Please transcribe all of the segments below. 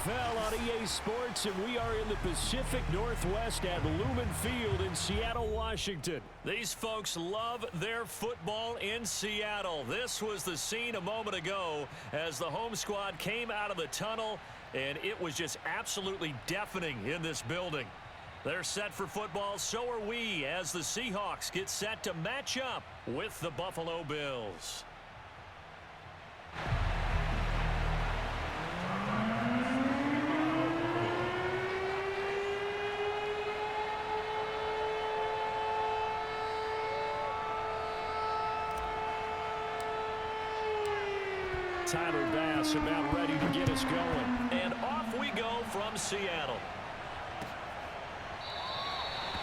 NFL on EA Sports, and we are in the Pacific Northwest at Lumen Field in Seattle, Washington. These folks love their football in Seattle. This was the scene a moment ago as the home squad came out of the tunnel, and it was just absolutely deafening in this building. They're set for football, so are we, as the Seahawks get set to match up with the Buffalo Bills. Tyler Bass about ready to get us going. And off we go from Seattle.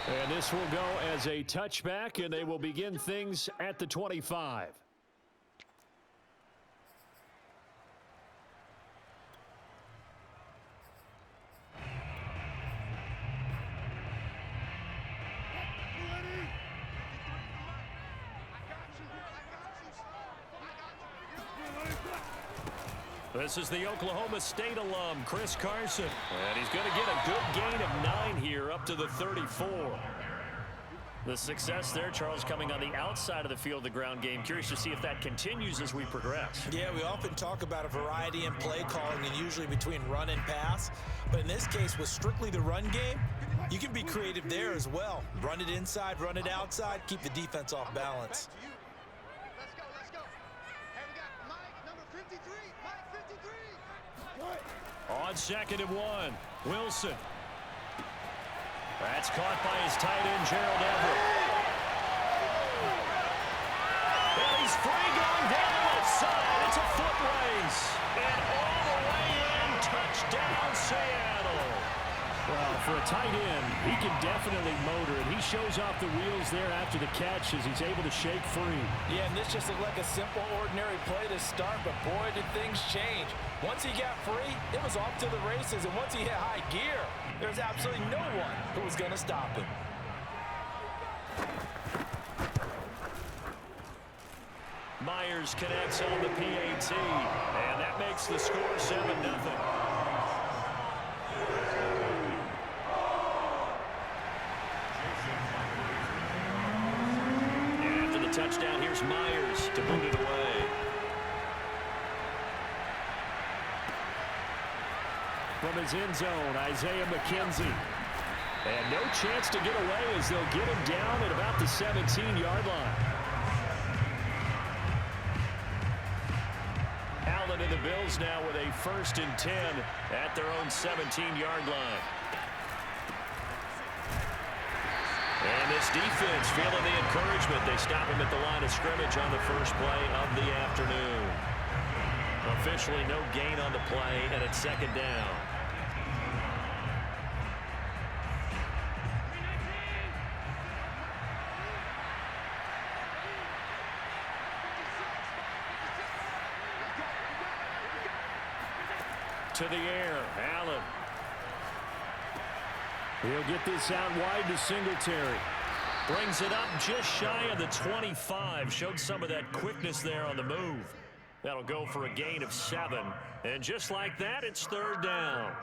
And this will go as a touchback, and they will begin things at the 25. This is the Oklahoma State alum, Chris Carson. And he's going to get a good gain of 9 here up to the 34. The success there, Charles, coming on the outside of the field, the ground game. Curious to see if that continues as we progress. Yeah, we often talk about a variety in play calling and usually between run and pass. But in this case, with strictly the run game, you can be creative there as well. Run it inside, run it outside, keep the defense off balance. On 2nd and 1, Wilson. That's caught by his tight end, Gerald Everett. And he's free going down the left side. It's a foot race. And all the way in, touchdown, Seattle. Well, for a tight end, he can definitely motor, and he shows off the wheels there after the catch as he's able to shake free. Yeah, and this just looked like a simple, ordinary play to start, but boy, did things change. Once he got free, it was off to the races, and once he hit high gear, there's absolutely no one who was going to stop him. Myers connects on the PAT, and that makes the score 7-0. After the touchdown, here's Myers to boot it away. From his end zone, Isaiah McKenzie. And no chance to get away as they'll get him down at about the 17-yard line. Allen and the Bills now with a 1st and 10 at their own 17-yard line. And this defense feeling the encouragement. They stop him at the line of scrimmage on the first play of the afternoon. Officially no gain on the play, and it's 2nd down. To the air, Allen. He'll get this out wide to Singletary. Brings it up just shy of the 25. Showed some of that quickness there on the move. That'll go for a gain of 7. And just like that, it's 3rd down.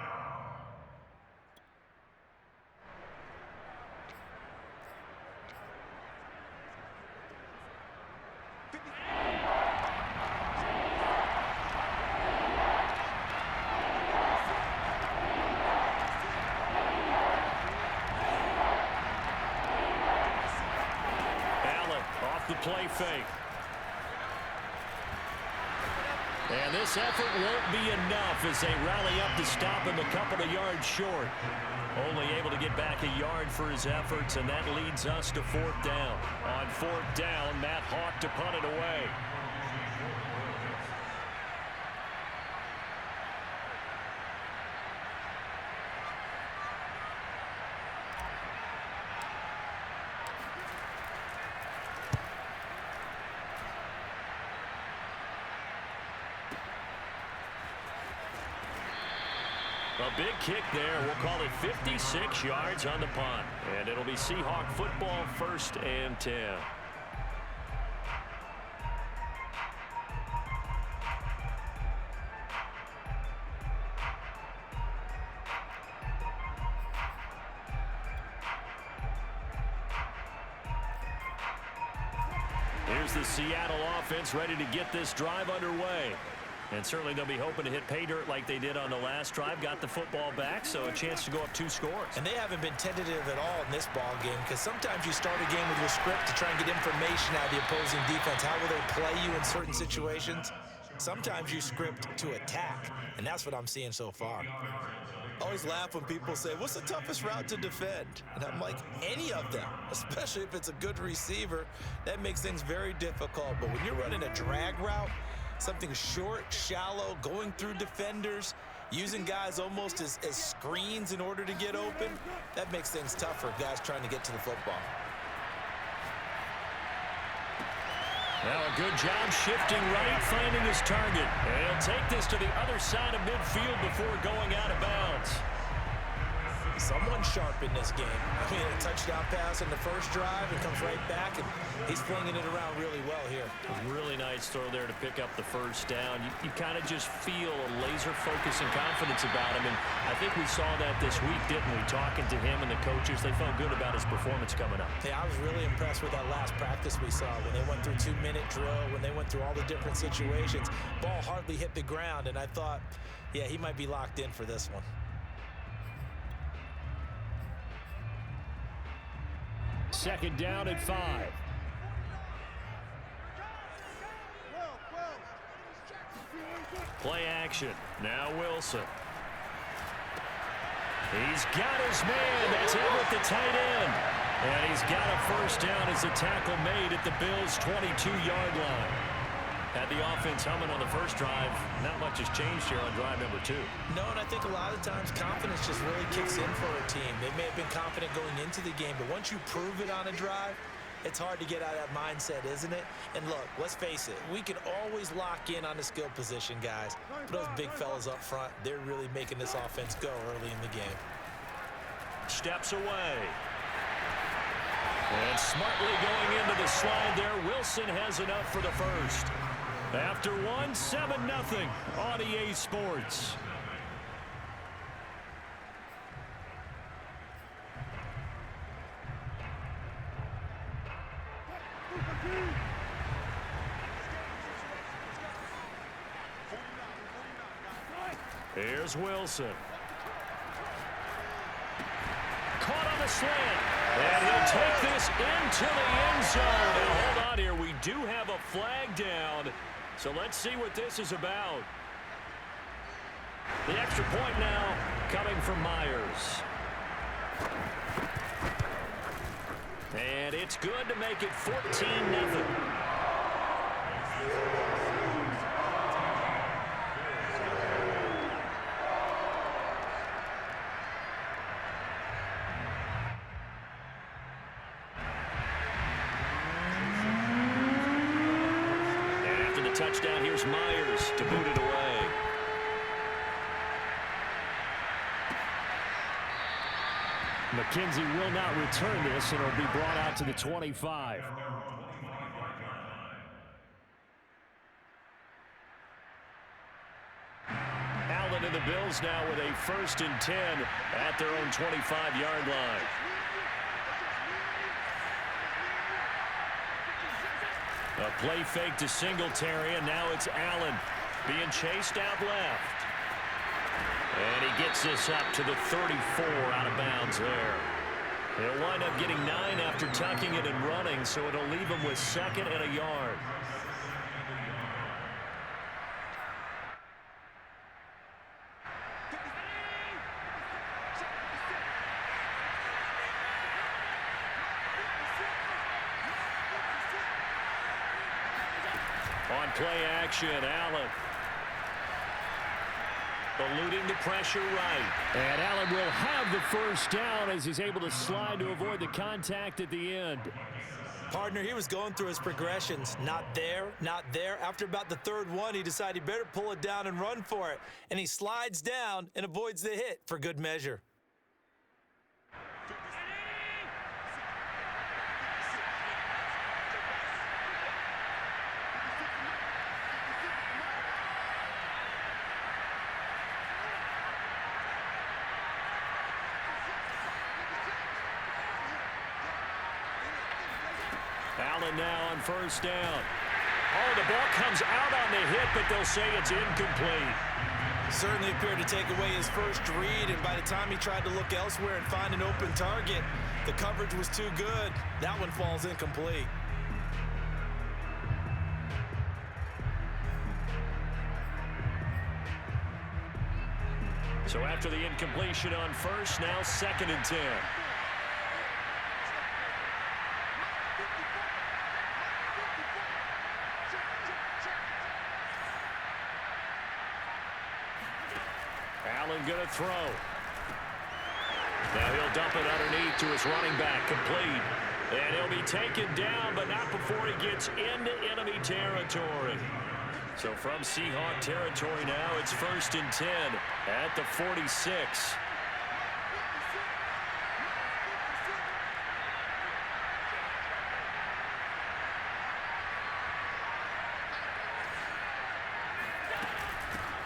Play fake. And this effort won't be enough as they rally up to stop him a couple of yards short. Only able to get back a yard for his efforts, and that leads us to 4th down. On 4th down, Matt Hawk to punt it away. A big kick there. We'll call it 56 yards on the punt. And it'll be Seahawk football, 1st and 10. Here's the Seattle offense ready to get this drive underway. And certainly they'll be hoping to hit pay dirt like they did on the last drive. Got the football back, so a chance to go up 2 scores. And they haven't been tentative at all in this ball game, because sometimes you start a game with your script to try and get information out of the opposing defense. How will they play you in certain situations? Sometimes you script to attack, and that's what I'm seeing so far. I always laugh when people say, what's the toughest route to defend? And I'm like, any of them, especially if it's a good receiver. That makes things very difficult. But when you're running a drag route, something short, shallow, going through defenders, using guys almost as screens in order to get open, that makes things tougher for guys trying to get to the football. Now a good job shifting right, finding his target. And he'll take this to the other side of midfield before going out of bounds. Someone sharp in this game. I mean, a touchdown pass in the first drive and comes right back, and he's flinging it around really well here. A really nice throw there to pick up the first down. You kind of just feel a laser focus and confidence about him, and I think we saw that this week, didn't we? Talking to him and the coaches, they felt good about his performance coming up. Yeah, I was really impressed with that last practice we saw when they went through 2-minute drill, when they went through all the different situations. Ball hardly hit the ground, and I thought, yeah, he might be locked in for this one. Second down at 5. Play action. Now Wilson. He's got his man. That's Everett, the tight end. And he's got a first down as the tackle made at the Bills' 22-yard line. Had the offense humming on the first drive. Not much has changed here on drive number 2. No, and I think a lot of times confidence just really kicks in for a team. They may have been confident going into the game, but once you prove it on a drive, it's hard to get out of that mindset, isn't it? And look, let's face it, we can always lock in on the skill position, guys. But those big fellas up front, they're really making this offense go early in the game. Steps away. And smartly going into the slide there, Wilson has enough for the first. After 1, 7-0 on EA Sports. Here's Wilson. Caught on the slant. And he'll take this into the end zone. Now hold on here. We do have a flag down. So let's see what this is about. The extra point now coming from Myers. And it's good to make it 14-0. Touchdown. Here's Myers to boot it away. McKenzie will not return this, and it'll be brought out to the 25. Allen and the Bills now with a 1st and 10 at their own 25-yard line. A play fake to Singletary, and now it's Allen being chased out left. And he gets this up to the 34 out of bounds there. He'll wind up getting 9 after tucking it and running, so it'll leave him with 2nd and a yard. On play action, Allen. Eluding the pressure right. And Allen will have the first down as he's able to slide to avoid the contact at the end. Partner, he was going through his progressions. Not there, not there. After about the 3rd one, he decided he better pull it down and run for it. And he slides down and avoids the hit for good measure. Allen now on first down. Oh, the ball comes out on the hit, but they'll say it's incomplete. Certainly appeared to take away his first read, and by the time he tried to look elsewhere and find an open target, the coverage was too good. That one falls incomplete. So after the incompletion on first, now 2nd and 10. Allen going to throw. Now he'll dump it underneath to his running back, complete. And he'll be taken down, but not before he gets into enemy territory. So from Seahawk territory now, it's 1st and 10 at the 46.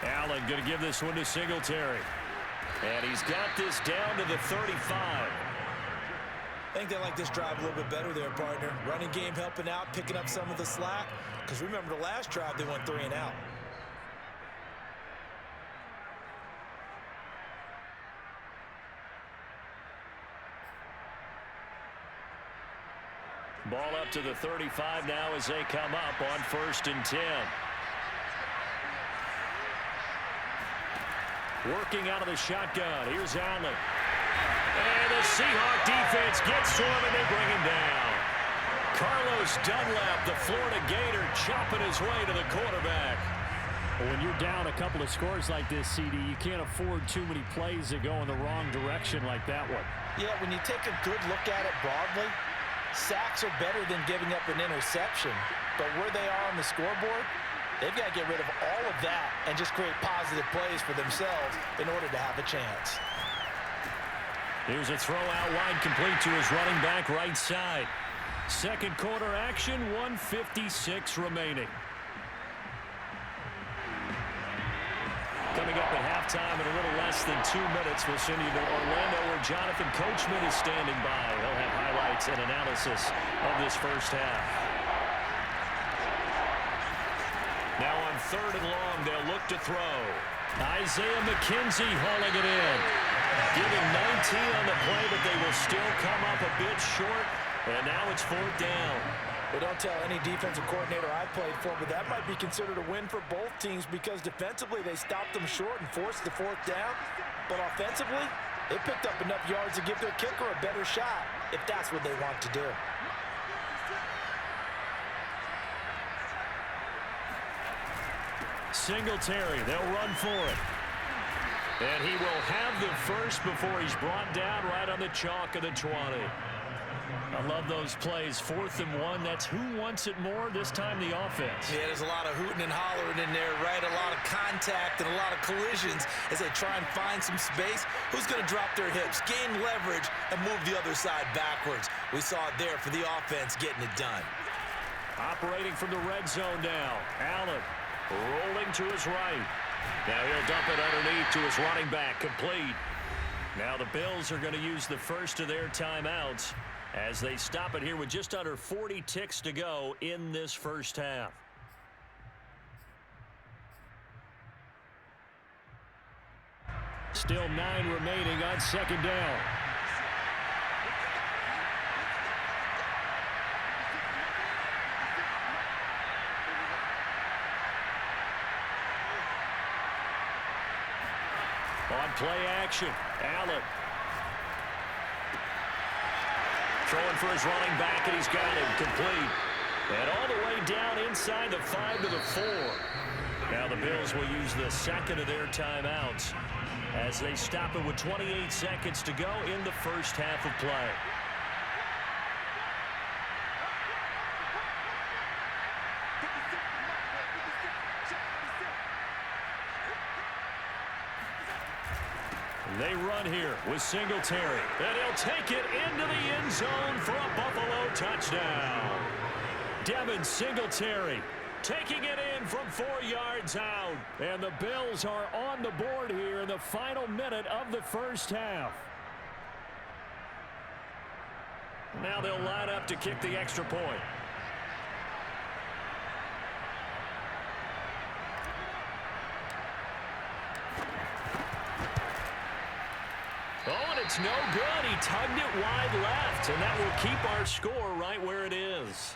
Allen going to give this one to Singletary. And he's got this down to the 35. I think they like this drive a little bit better there, partner. Running game helping out, picking up some of the slack. Because remember the last drive, they went 3 and out. Ball up to the 35 now as they come up on 1st and 10. Working out of the shotgun. Here's Allen. And the Seahawk defense gets to him, and they bring him down. Carlos Dunlap, the Florida Gator, chopping his way to the quarterback. Well, when you're down a couple of scores like this, CD, you can't afford too many plays that go in the wrong direction like that one. Yeah, when you take a good look at it broadly, sacks are better than giving up an interception. But where they are on the scoreboard, they've got to get rid of all of that and just create positive plays for themselves in order to have a chance. Here's a throw out wide, complete to his running back right side. 2nd quarter action, 1:56 remaining. Coming up at halftime in a little less than 2 minutes, we'll send you to Orlando where Jonathan Coachman is standing by. He'll have highlights and analysis of this first half. Now on 3rd and long, they'll look to throw. Isaiah McKenzie hauling it in. Give him 19 on the play, but they will still come up a bit short. And now it's 4th down. Well, don't tell any defensive coordinator I played for, but that might be considered a win for both teams because defensively they stopped them short and forced the 4th down. But offensively, they picked up enough yards to give their kicker a better shot if that's what they want to do. Singletary, they'll run for it. And he will have the first before he's brought down right on the chalk of the 20. I love those plays. 4th and 1. That's who wants it more, this time the offense. Yeah, there's a lot of hooting and hollering in there, right? A lot of contact and a lot of collisions as they try and find some space. Who's going to drop their hips, gain leverage, and move the other side backwards? We saw it there for the offense getting it done. Operating from the red zone now. Allen rolling to his right. Now he'll dump it underneath to his running back, complete. Now the Bills are going to use the first of their timeouts as they stop it here with just under 40 ticks to go in this first half. Still 9 remaining on 2nd down. On play action, Allen. Throwing for his running back, and he's got him complete. And all the way down inside the 5 to the 4. Now the Bills will use the 2nd of their timeouts as they stop it with 28 seconds to go in the first half of play. They run here with Singletary, and he'll take it into the end zone for a Buffalo touchdown. Devin Singletary taking it in from 4 yards out, and the Bills are on the board here in the final minute of the first half. Now they'll line up to kick the extra point. it's no good. He tugged it wide left, and that will keep our score right where it is.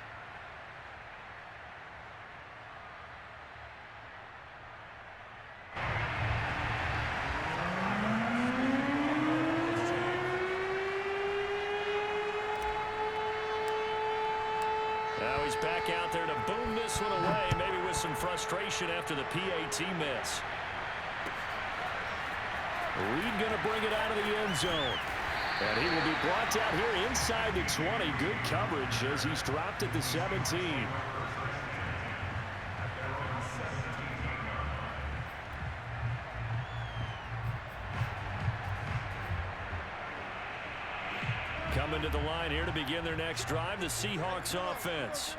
Now he's back out there to boom this one away, maybe with some frustration after the PAT miss. Reed going to bring it out of the end zone. And he will be brought down here inside the 20. Good coverage as he's dropped at the 17. Coming to the line here to begin their next drive, the Seahawks offense.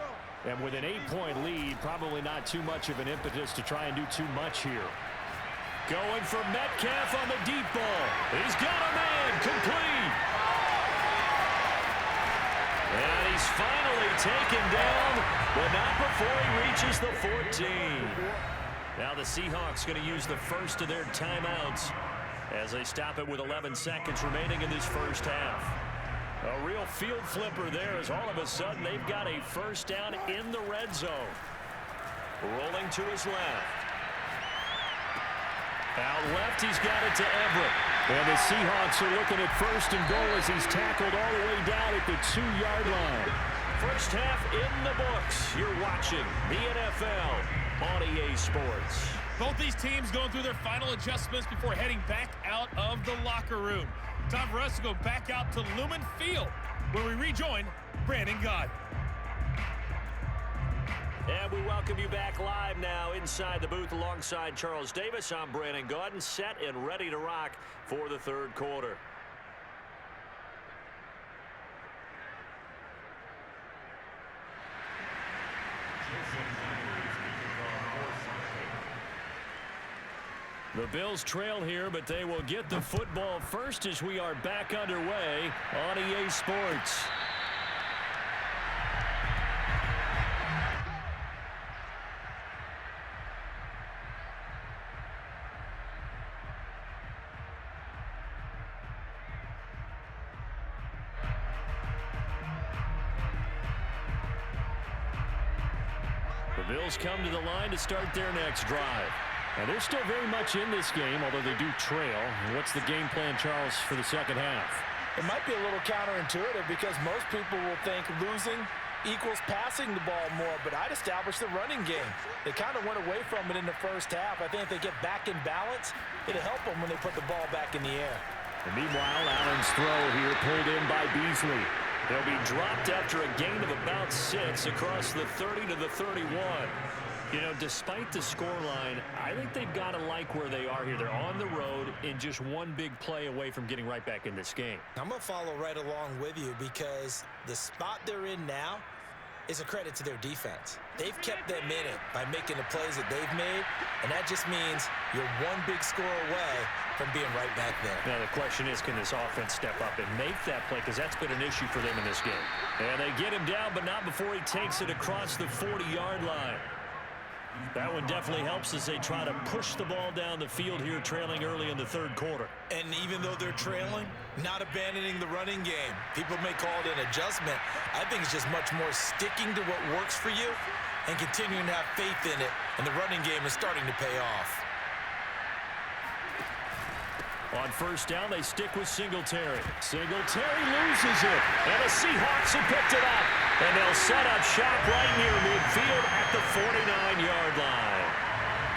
And with an 8-point lead, probably not too much of an impetus to try and do too much here. Going for Metcalf on the deep ball. He's got a man, complete. And he's finally taken down, but not before he reaches the 14. Now the Seahawks going to use the first of their timeouts as they stop it with 11 seconds remaining in this first half. A real field flipper there as all of a sudden they've got a first down in the red zone. Rolling to his left. Out left, he's got it to Everett. And the Seahawks are looking at first and goal as he's tackled all the way down at the 2-yard line. First half in the books. You're watching the NFL on EA Sports. Both these teams going through their final adjustments before heading back out of the locker room. Time for us to go back out to Lumen Field, where we rejoin Brandon Gott. And we welcome you back live now inside the booth alongside Charles Davis. I'm Brandon Gott, set and ready to rock for the third quarter. The Bills trail here, but they will get the football first as we are back underway on EA Sports. The Bills come to the line to start their next drive. And they're still very much in this game, although they do trail. What's the game plan, Charles, for the second half? It might be a little counterintuitive because most people will think losing equals passing the ball more, but I'd establish the running game. They kind of went away from it in the first half. I think if they get back in balance, it'll help them when they put the ball back in the air. And meanwhile, Allen's throw here pulled in by Beasley. They'll be dropped after a gain of about 6 across the 30 to the 31. You know, despite the scoreline, I think they've got to like where they are here. They're on the road and just one big play away from getting right back in this game. I'm going to follow right along with you because the spot they're in now is a credit to their defense. They've kept them in it by making the plays that they've made, and that just means you're one big score away from being right back there. Now, the question is, can this offense step up and make that play? Because that's been an issue for them in this game. And they get him down, but not before he takes it across the 40-yard line. That one definitely helps as they try to push the ball down the field here, trailing early in the third quarter. And even though they're trailing, not abandoning the running game. People may call it an adjustment. I think it's just much more sticking to what works for you and continuing to have faith in it. And the running game is starting to pay off. On first down, they stick with Singletary. Singletary loses it, and the Seahawks have picked it up. And they'll set up shop right near midfield at the 49-yard line.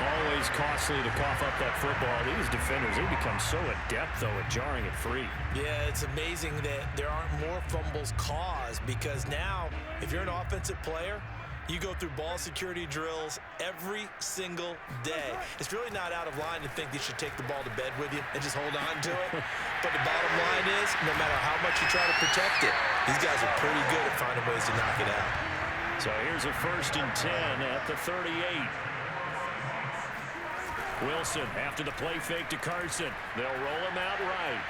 Always costly to cough up that football. These defenders, they become so adept, though, at jarring it free. Yeah, it's amazing that there aren't more fumbles caused because now, if you're an offensive player, you go through ball security drills every single day. It's really not out of line to think you should take the ball to bed with you and just hold on to it. But the bottom line is, no matter how much you try to protect it, these guys are pretty good at finding ways to knock it out. So here's a 1st and 10 at the 38. Wilson after the play fake to Carson. They'll roll him out right.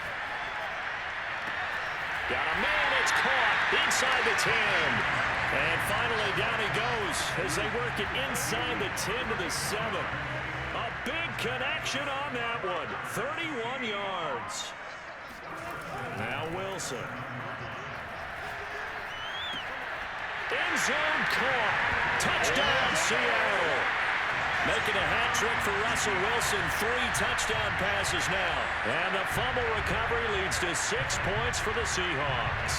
Got a man, it's caught inside the 10. And finally down he goes as they work it inside the 10 to the 7. A big connection on that one. 31 yards. Wilson. End zone caught. Touchdown, Seattle. Making a hat trick for Russell Wilson. 3 touchdown passes now. And the fumble recovery leads to 6 points for the Seahawks.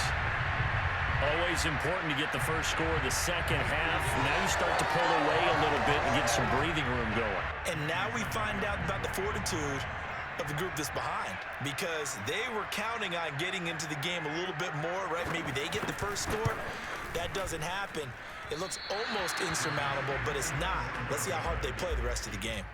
Always important to get the first score of the second half. Now you start to pull away a little bit and get some breathing room going. And now we find out about the fortitude of the group that's behind, because they were counting on getting into the game a little bit more, right? Maybe they get the first score. That doesn't happen. It looks almost insurmountable, but it's not. Let's see how hard they play the rest of the game.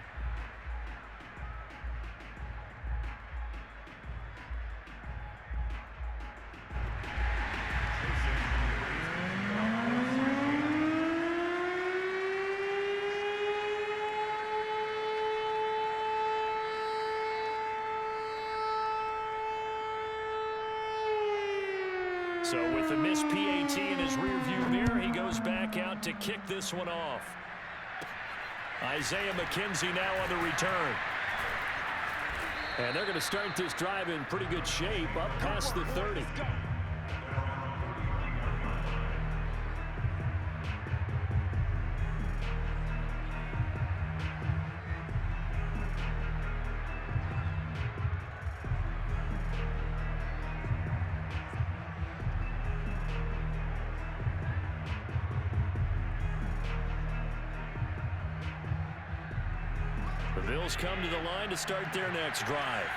So with the missed PAT in his rearview mirror, he goes back out to kick this one off. Isaiah McKenzie now on the return. And they're going to start this drive in pretty good shape, up past the 30. The Bills come to the line to start their next drive.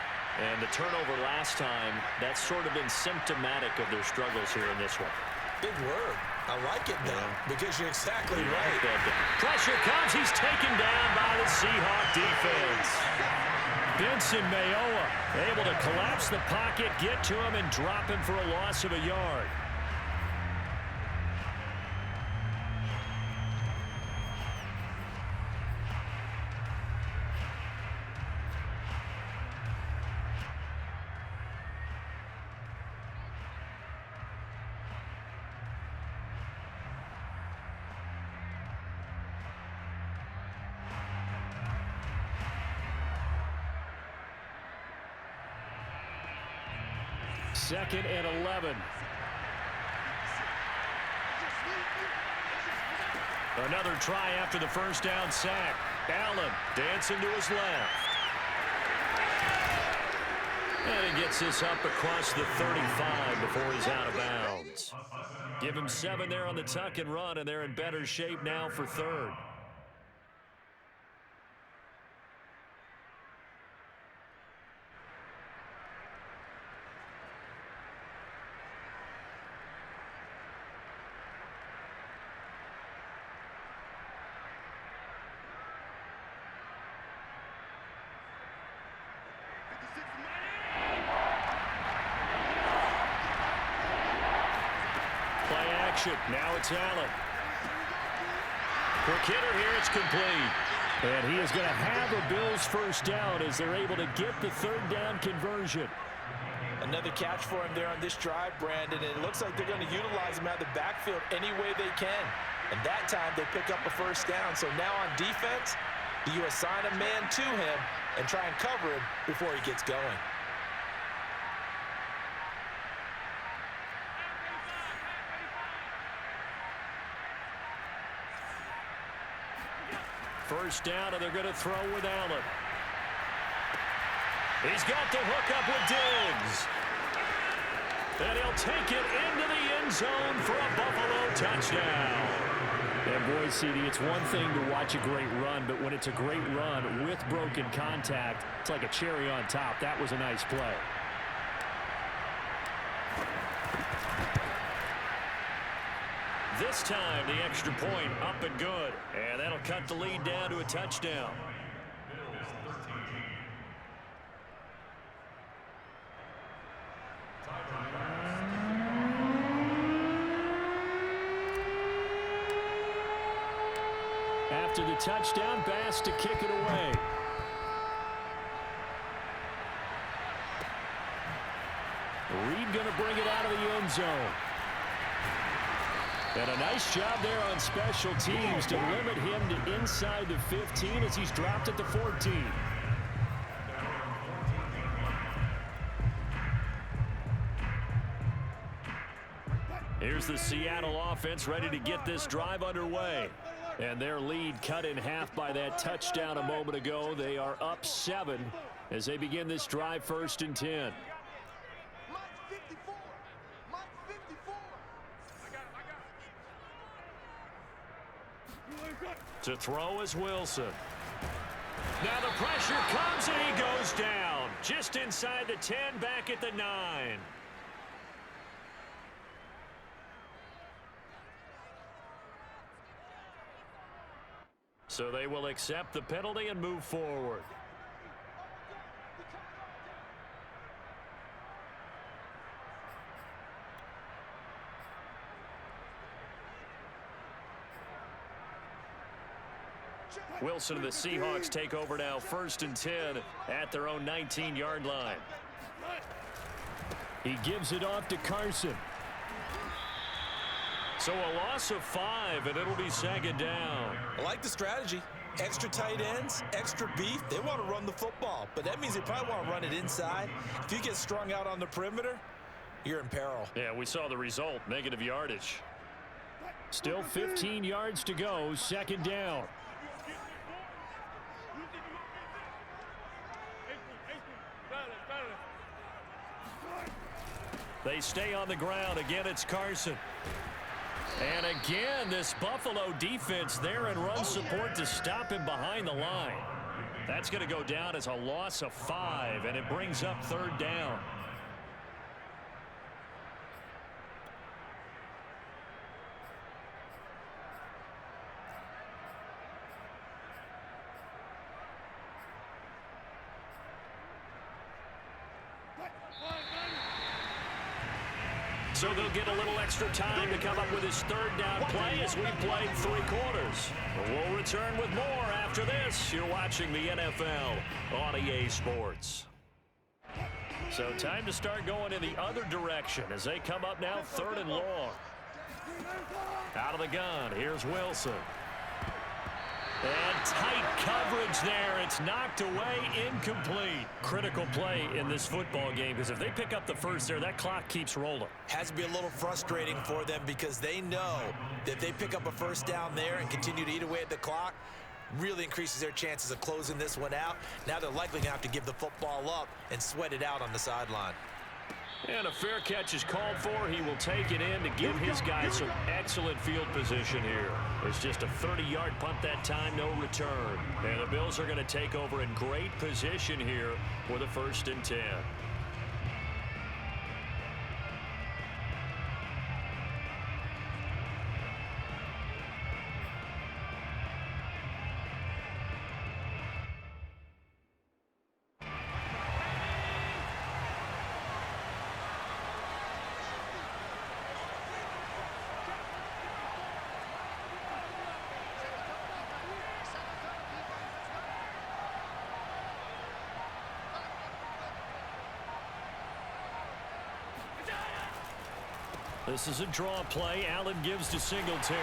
And the turnover last time, that's sort of been symptomatic of their struggles here in this one. Big word. I like it now, because you're exactly right. Pressure comes. He's taken down by the Seahawk defense. Benson Mayowa able to collapse the pocket, get to him, and drop him for a loss of a yard. Second and 11. Another try after the first down sack. Allen dancing to his left. And he gets this up across the 35 before he's out of bounds. Give him 7 there on the tuck and run, and they're in better shape now for third. Play action. Now it's Allen. Quick hitter here. It's complete. And he is going to have a Bills first down as they're able to get the third down conversion. Another catch for him there on this drive, Brandon. And it looks like they're going to utilize him out of the backfield any way they can. And that time they pick up a first down. So now on defense, you assign a man to him and try and cover him before he gets going. First down, and they're going to throw with Allen. He's got the hook up with Diggs. And he'll take it into the end zone for a Buffalo touchdown. And boy, CD, it's one thing to watch a great run, but when it's a great run with broken contact, it's like a cherry on top. That was a nice play. This time, the extra point up and good. And that'll cut the lead down to a touchdown. After the touchdown, Bass to kick it away. Reed going to bring it out of the end zone. And a nice job there on special teams to limit him to inside the 15 as he's dropped at the 14. Here's the Seattle offense ready to get this drive underway. And their lead cut in half by that touchdown a moment ago. They are up 7 as they begin this drive 1st and 10. To throw is Wilson. Now the pressure comes and he goes down. Just inside the 10, back at the 9. So they will accept the penalty and move forward. Wilson and the Seahawks take over now 1st and 10 at their own 19-yard line. He gives it off to Carson. So a loss of 5, and it'll be 2nd down. I like the strategy. Extra tight ends, extra beef. They want to run the football, but that means they probably want to run it inside. If you get strung out on the perimeter, you're in peril. Yeah, we saw the result, negative yardage. Still 15 yards to go, 2nd down. They stay on the ground. Again, it's Carson. And again, this Buffalo defense there in run support to stop him behind the line. That's going to go down as a loss of 5, and it brings up 3rd down. So they'll get a little extra time to come up with his 3rd down play as we've played 3 quarters. We'll return with more after this. You're watching the NFL on EA Sports. So time to start going in the other direction as they come up now 3rd and long. Out of the gun, here's Wilson. And tight coverage there. It's knocked away, incomplete. Critical play in this football game because if they pick up the first there, that clock keeps rolling. Has to be a little frustrating for them because they know that if they pick up a 1st down there and continue to eat away at the clock, really increases their chances of closing this one out. Now they're likely going to have to give the football up and sweat it out on the sideline. And a fair catch is called for. He will take it in to give his guys some excellent field position here. It's just a 30-yard punt that time, no return. And the Bills are going to take over in great position here for the 1st and 10. This is a draw play. Allen gives to Singletary.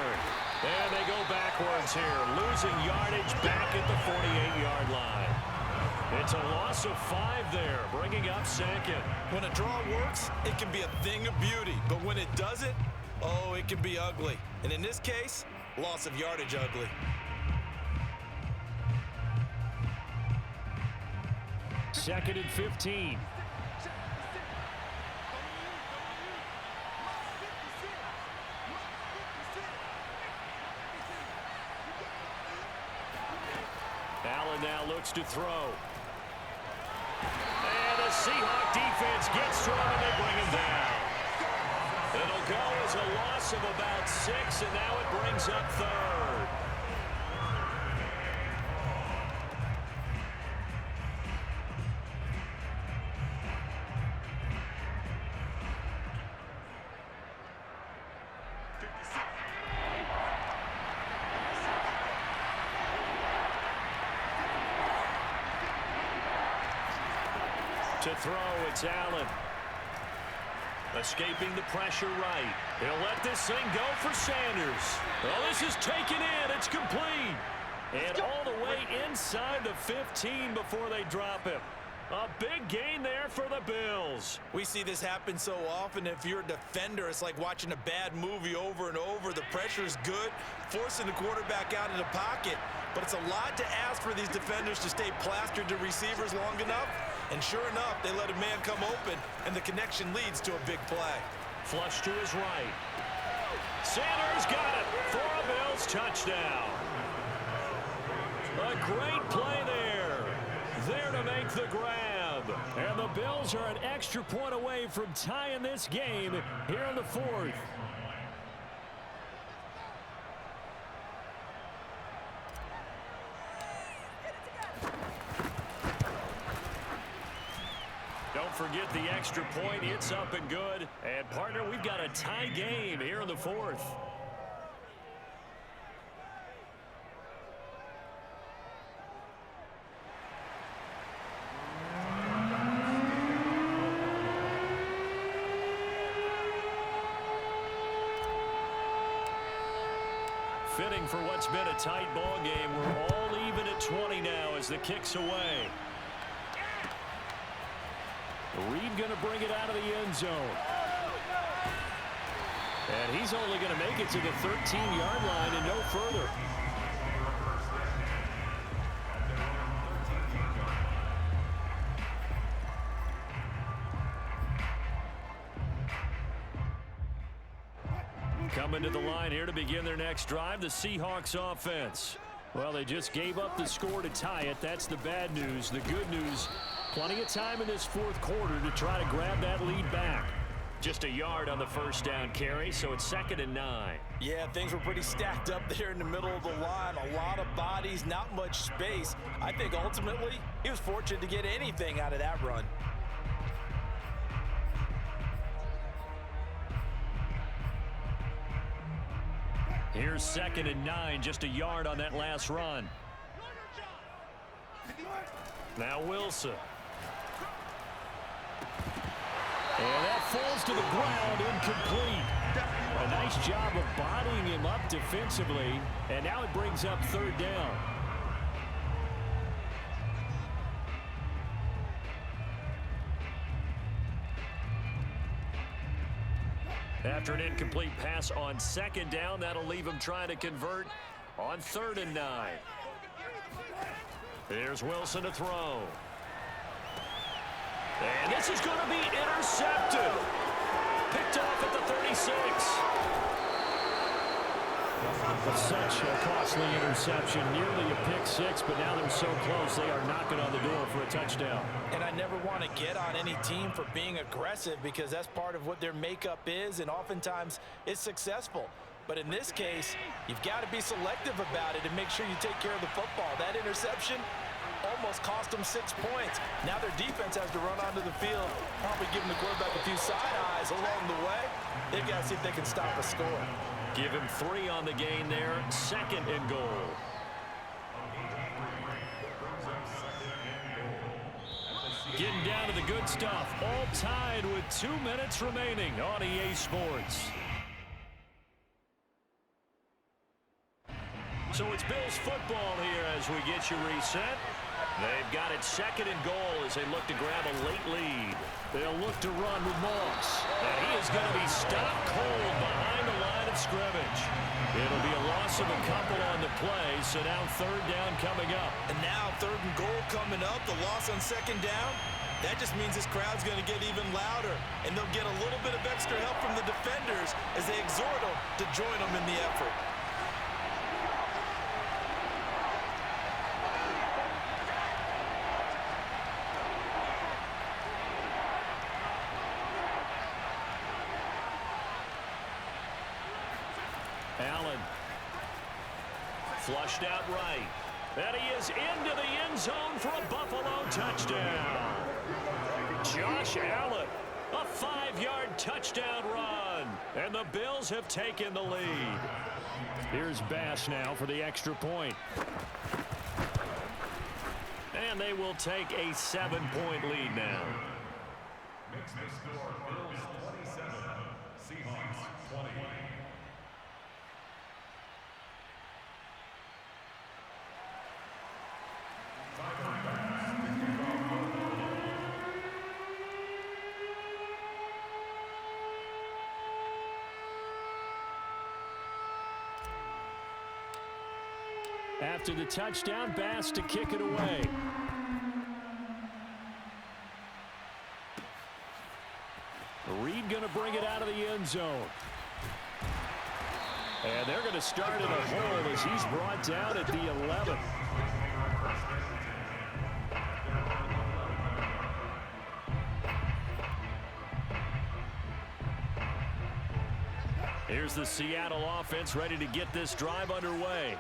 And they go backwards here. Losing yardage back at the 48-yard line. It's a loss of 5 there, bringing up 2nd. When a draw works, it can be a thing of beauty. But when it doesn't, oh, it can be ugly. And in this case, loss of yardage ugly. Second and 15. Allen now looks to throw. And the Seahawks defense gets to him and they bring him down. It'll go as a loss of about 6, and now it brings up 3rd. To throw, it's Allen. Escaping the pressure right. He'll let this thing go for Sanders. Oh, this is taken in. It's complete. And all the way inside the 15 before they drop him. A big gain there for the Bills. We see this happen so often. If you're a defender, it's like watching a bad movie over and over. The pressure is good, forcing the quarterback out of the pocket. But it's a lot to ask for these defenders to stay plastered to receivers long enough. And sure enough, they let a man come open, and the connection leads to a big play. Flush to his right. Sanders got it for a Bills touchdown. A great play there. There to make the grab. And the Bills are an extra point away from tying this game here in the fourth. Don't forget the extra point. It's up and good. And, partner, we've got a tie game here in the fourth. Fitting for what's been a tight ball game. We're all even at 20 now as the kick's away. Reed going to bring it out of the end zone. And he's only going to make it to the 13-yard line and no further. Coming to the line here to begin their next drive, the Seahawks offense. Well, they just gave up the score to tie it. That's the bad news. The good news, plenty of time in this fourth quarter to try to grab that lead back. Just a yard on the first down carry, so it's 2nd and 9. Yeah, things were pretty stacked up there in the middle of the line. A lot of bodies, not much space. I think ultimately he was fortunate to get anything out of that run. Here's 2nd and 9, just a yard on that last run. Now Wilson. And that falls to the ground, incomplete. A nice job of bodying him up defensively, and now it brings up 3rd down. After an incomplete pass on 2nd down, that'll leave him trying to convert on 3rd and 9. Here's Wilson to throw. And this is going to be intercepted. Picked off at the 36. Such a costly interception, nearly a pick six, but now they're so close they are knocking on the door for a touchdown. And I never want to get on any team for being aggressive because that's part of what their makeup is, and oftentimes it's successful. But in this case, you've got to be selective about it and make sure you take care of the football. That interception almost cost them 6 points. Now their defense has to run onto the field, probably giving the quarterback a few side eyes along the way. They've got to see if they can stop a score. Give him 3 on the gain there. 2nd and goal. Getting down to the good stuff. All tied with 2 minutes remaining on EA Sports. So it's Bills football here as we get you reset. They've got it 2nd and goal as they look to grab a late lead. They'll look to run with Moss. And he is going to be stopped cold behind the line of scrimmage. It'll be a loss of a couple on the play, so now 3rd down coming up. And now 3rd and goal coming up, the loss on 2nd down. That just means this crowd's going to get even louder, and they'll get a little bit of extra help from the defenders as they exhort them to join them in the effort. Allen. Flushed out right. And he is into the end zone for a Buffalo touchdown. Josh Allen, a 5-yard touchdown run. And the Bills have taken the lead. Here's Bass now for the extra point. And they will take a 7-point lead now. Makes the score Bills 27, Seahawks 20. after the touchdown. Bass to kick it away. Reed going to bring it out of the end zone. And they're going to start in a hole as he's brought down at the 11. Here's the Seattle offense ready to get this drive underway.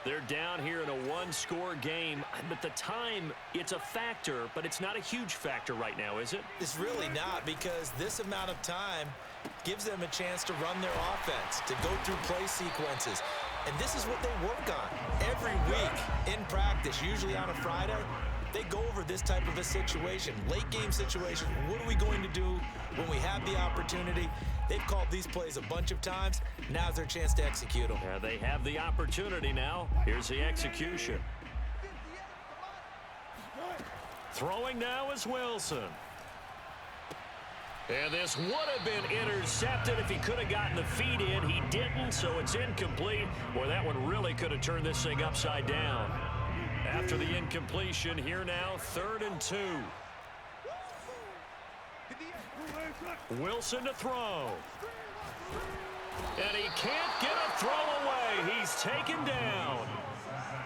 They're down here in a one-score game, but the time, it's a factor, but it's not a huge factor right now, is it? It's really not, because this amount of time gives them a chance to run their offense, to go through play sequences. And this is what they work on every week in practice, usually on a Friday. They go over this type of a situation, late game situation. What are we going to do when we have the opportunity? They've called these plays a bunch of times. Now's their chance to execute them. Yeah, they have the opportunity now. Here's the execution. Throwing now is Wilson. And this would have been intercepted if he could have gotten the feet in. He didn't, so it's incomplete. Boy, that one really could have turned this thing upside down. After the incompletion, here now, 3rd and 2. Wilson to throw. And he can't get a throw away. He's taken down.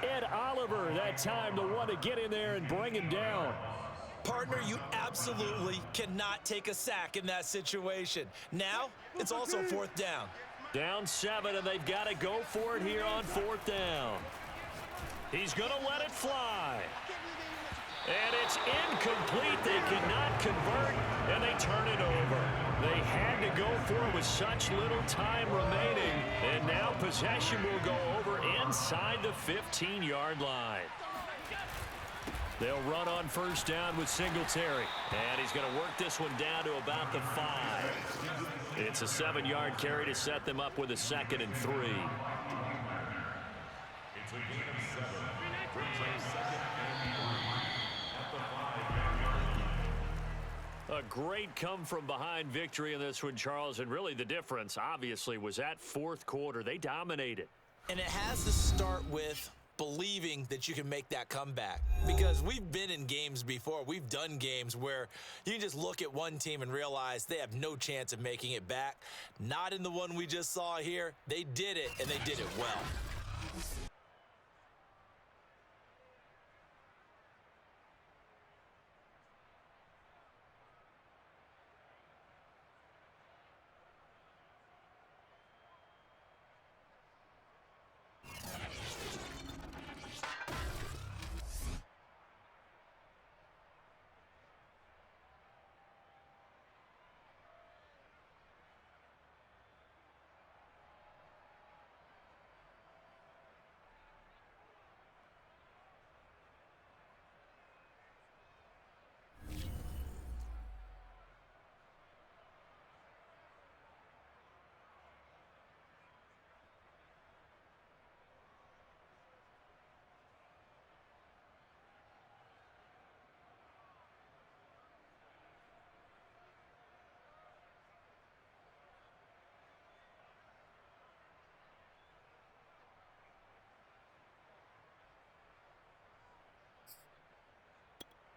Ed Oliver, that time the one to get in there and bring him down. Partner, you absolutely cannot take a sack in that situation. Now, it's also 4th down. Down 7, and they've got to go for it here on 4th down. He's going to let it fly. And it's incomplete. They cannot convert, and they turn it over. They had to go for it with such little time remaining. And now possession will go over inside the 15-yard line. They'll run on 1st down with Singletary. And he's going to work this one down to about the 5. It's a 7-yard carry to set them up with a 2nd and 3. It's a gain of 7. A great come-from-behind victory in this one, Charles, and really the difference, obviously, was that 4th quarter. They dominated. And it has to start with believing that you can make that comeback, because we've been in games before. We've done games where you can just look at one team and realize they have no chance of making it back. Not in the one we just saw here. They did it, and they did it well.